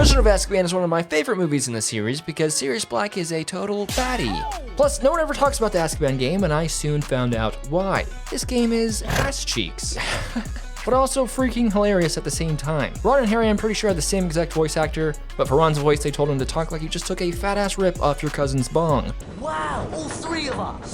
Prisoner of Azkaban is one of my favorite movies in the series because Sirius Black is a total baddie. Plus, no one ever talks about the Azkaban game, and I soon found out why. This game is ass cheeks. But also freaking hilarious at the same time. Ron and Harry, I'm pretty sure, had the same exact voice actor, but for Ron's voice, they told him to talk like you just took a fat-ass rip off your cousin's bong. Wow, all three of us.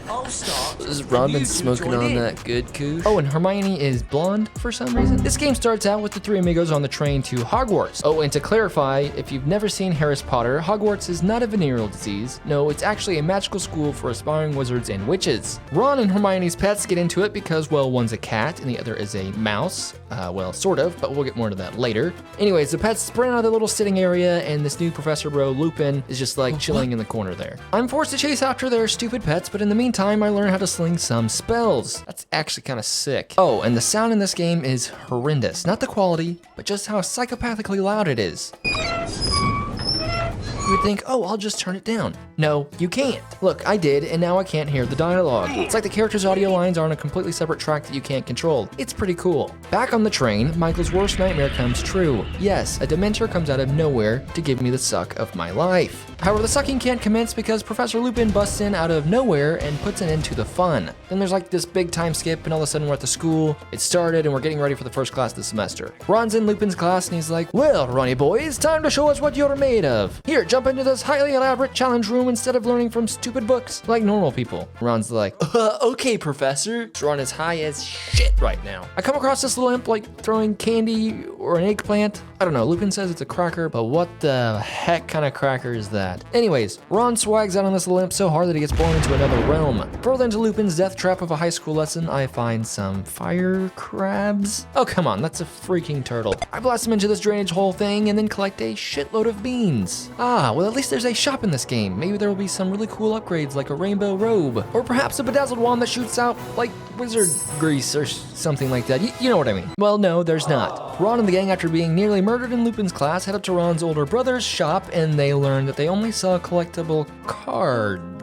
I'll start. Has Ron been smoking on that good koosh? Oh, and Hermione is blonde for some reason. This game starts out with the three amigos on the train to Hogwarts. Oh, and to clarify, if you've never seen Harry Potter, Hogwarts is not a venereal disease. No, it's actually a magical school for aspiring wizards and witches. Ron and Hermione's pets get into it because, well, one's a cat and the other is a mouse. Well, sort of, but we'll get more into that later. Anyways, the pets sprint out of the little sitting area, and this new professor bro, Lupin, is just like chilling in the corner there. I'm forced to chase after their stupid pets, but in the meantime, I learn how to sling some spells. That's actually kind of sick. Oh, and the sound in this game is horrendous. Not the quality, but just how psychopathically loud it is. You would think, oh, I'll just turn it down. No, you can't. Look, I did, and now I can't hear the dialogue. It's like the characters' audio lines are on a completely separate track that you can't control. It's pretty cool. Back on the train, Michael's worst nightmare comes true. Yes, a Dementor comes out of nowhere to give me the suck of my life. However, the sucking can't commence because Professor Lupin busts in out of nowhere and puts an end to the fun. Then there's like this big time skip, and all of a sudden we're at the school. It started, and we're getting ready for the first class of the semester. Ron's in Lupin's class, and he's like, well, Ronnie boy, it's time to show us what you're made of. Here, jump into this highly elaborate challenge room instead of learning from stupid books like normal people. Ron's like, okay, Professor. Ron is high as shit right now. I come across this little imp like throwing candy or an eggplant. I don't know, Lupin says it's a cracker, but what the heck kind of cracker is that? Anyways, Ron swags out on this little imp so hard that he gets blown into another realm. Further into Lupin's death trap of a high school lesson, I find some fire crabs. Oh, come on, that's a freaking turtle. I blast him into this drainage hole thing and then collect a shitload of beans. Ah, well, at least there's a shop in this game. Maybe there will be some really cool upgrades like a rainbow robe, or perhaps a bedazzled wand that shoots out like wizard grease or something like that. You know what I mean. Well, no, there's not. Ron and the gang, after being nearly murdered in Lupin's class, head up to Ron's older brother's shop, and they learn that they only sell collectible cards.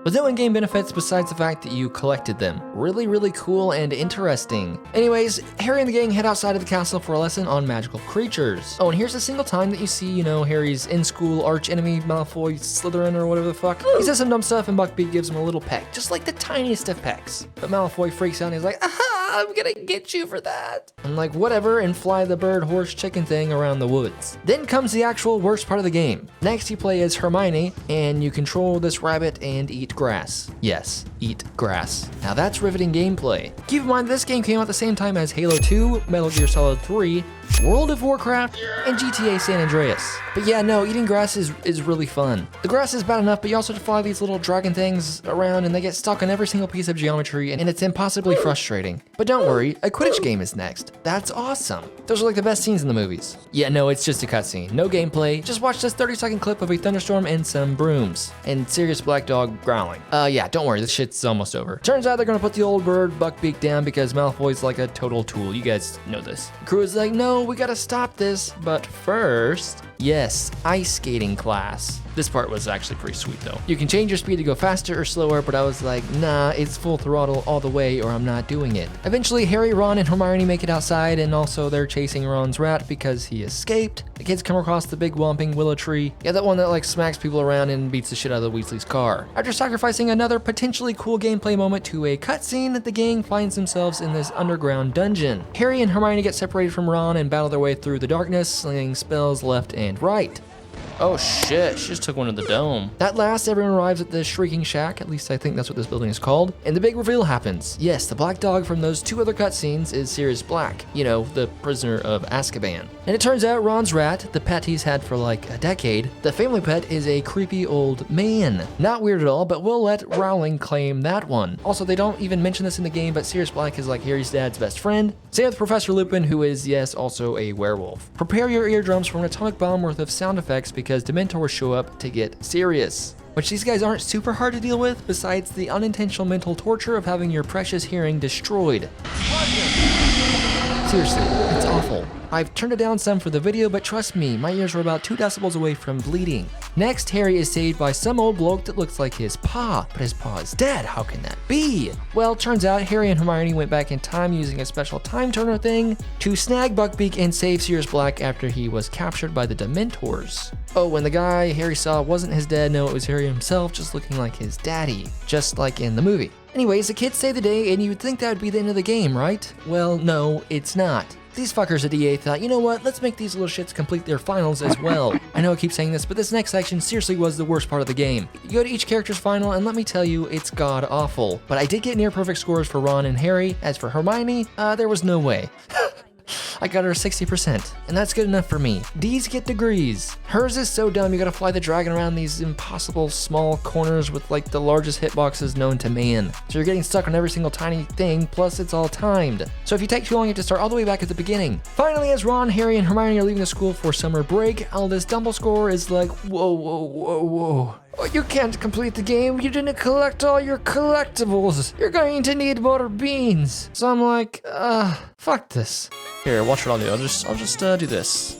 With no in-game benefits besides the fact that you collected them. Really, really cool and interesting. Anyways, Harry and the gang head outside of the castle for a lesson on magical creatures. Oh, and here's a single time that you see, you know, Harry's in-school arch-enemy Malfoy Slytherin or whatever the fuck. He says some dumb stuff and Buckbeak gives him a little peck, just like the tiniest of pecks. But Malfoy freaks out and he's like, aha, I'm gonna get you for that. I'm like, whatever, and fly the bird, horse, chicken thing around the woods. Then comes the actual worst part of the game. Next, you play as Hermione, and you control this rabbit and eat grass. Yes, eat grass. Now that's riveting gameplay. Keep in mind this game came out the same time as Halo 2, Metal Gear Solid 3, World of Warcraft, and GTA San Andreas. But yeah, no, eating grass is really fun. The grass is bad enough, but you also have to fly these little dragon things around and they get stuck on every single piece of geometry and it's impossibly frustrating. But don't worry, a Quidditch game is next. That's awesome. Those are like the best scenes in the movies. Yeah, no, it's just a cutscene. No gameplay. Just watch this 30-second clip of a thunderstorm and some brooms. And Sirius Black Dog growling. Yeah, don't worry, this shit's almost over. Turns out they're gonna put the old bird Buckbeak down because Malfoy's like a total tool. You guys know this. The crew is like, no, we gotta stop this, but first, yes, ice skating class. This part was actually pretty sweet though. You can change your speed to go faster or slower, but I was like, nah, it's full throttle all the way or I'm not doing it. Eventually, Harry, Ron, and Hermione make it outside, and also they're chasing Ron's rat because he escaped. The kids come across the big whomping willow tree. Yeah, that one that like smacks people around and beats the shit out of the Weasley's car. After sacrificing another potentially cool gameplay moment to a cutscene, the gang finds themselves in this underground dungeon. Harry and Hermione get separated from Ron and battle their way through the darkness, slinging spells left and right. Oh shit, she just took one to the dome. At last, everyone arrives at the Shrieking Shack, at least I think that's what this building is called, and the big reveal happens. Yes, the black dog from those two other cutscenes is Sirius Black, you know, the prisoner of Azkaban. And it turns out Ron's rat, the pet he's had for like a decade, the family pet is a creepy old man. Not weird at all, but we'll let Rowling claim that one. Also, they don't even mention this in the game, but Sirius Black is like Harry's dad's best friend. Same with Professor Lupin, who is, yes, also a werewolf. Prepare your eardrums for an atomic bomb worth of sound effects because Dementors show up to get serious. Which these guys aren't super hard to deal with, besides the unintentional mental torture of having your precious hearing destroyed. Seriously, it's awful. I've turned it down some for the video, but trust me, my ears were about 2 decibels away from bleeding. Next, Harry is saved by some old bloke that looks like his pa, but his pa is dead. How can that be? Well, turns out Harry and Hermione went back in time using a special time turner thing to snag Buckbeak and save Sirius Black after he was captured by the Dementors. Oh, and the guy Harry saw wasn't his dad, no, it was Harry himself, just looking like his daddy, just like in the movie. Anyways, the kids save the day, and you'd think that would be the end of the game, right? Well, no, it's not. These fuckers at EA thought, you know what, let's make these little shits complete their finals as well. I know I keep saying this, but this next section seriously was the worst part of the game. You go to each character's final, and let me tell you, it's god awful. But I did get near perfect scores for Ron and Harry. As for Hermione, there was no way. I got her 60%, and that's good enough for me. D's get degrees. Hers is so dumb, you gotta fly the dragon around these impossible small corners with like the largest hitboxes known to man. So you're getting stuck on every single tiny thing, plus it's all timed. So if you take too long, you have to start all the way back at the beginning. Finally, as Ron, Harry, and Hermione are leaving the school for summer break, Aldous Dumbledore is like, whoa, whoa, whoa, whoa. Oh, you can't complete the game. You didn't collect all your collectibles. You're going to need more beans. So I'm like, fuck this. Here, watch what I'll do. I'll just do this.